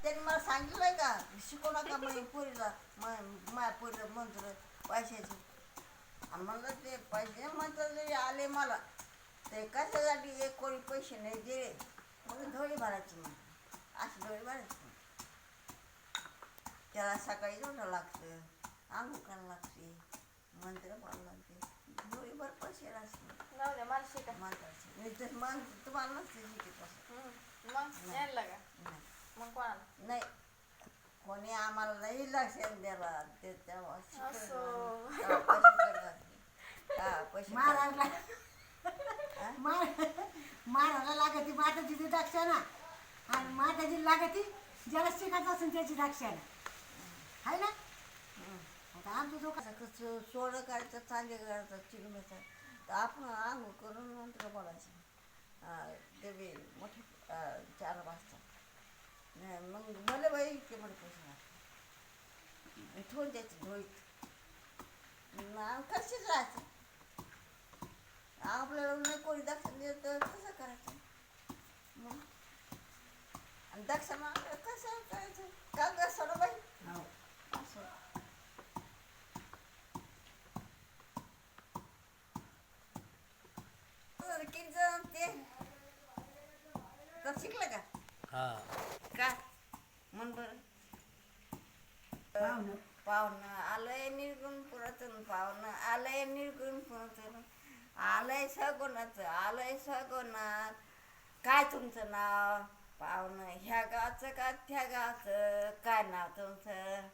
त्यांनी मला सांगितलंय का शिकू नका मग पोरीला माझ्या पोरीला मंत्र पैशाचे. आणि म्हणलं ते पैसे मंत्र जरी आले मला ते कशासाठी एक कोणी पैसे नाही दिले मग धोळी भरायची मग अशी धोळी भरायची. त्याला सकाळी उठावं लागतं, आंघोळ करायला लागते, मंत्र पडावं लागते, धोळी भर पैसे असते मंत्राचे. मी तर मग तुम्हाला नसते शिकत असं. मग यायला का नाही मग कोणाला नाही कोणी आम्हाला नाही लक्ष द्यायला ते तेव्हा असो. पैसे मारायला लागती माताची ती दक्षिणा आणि माताची लागती ज्याला शिकायचं असेल त्याची दक्षिणा आहे ना. आता आमचं जो कसं सोडं काढतं चांगले काढतात चिरमेचं तर आपण आंघोळ करून मंत्र बोलायचं. ते बी मोठे 4 वाजता मग मला बाई इतके मोठे पैसे लागते ठेवून द्यायचं धोईत कशीच राहायचं. आपल्याला नाही कोणी दक्षिण देत तर कसं करायचं मग. आणि दक्षिणा कसं करायचं का ग सोनाबाई असं. किती जण ते तर शिकलं का का म्हण बरं. पाहुणं आलंय निर्गुण पुरातन पाहुणं आलंय निर्गुण पुरातन आलंय सगुणाचं आलंय सगुणात. काय तुमचं नाव पाहुणं ह्या गावचं का त्या गावचं काय नाव तुमचं.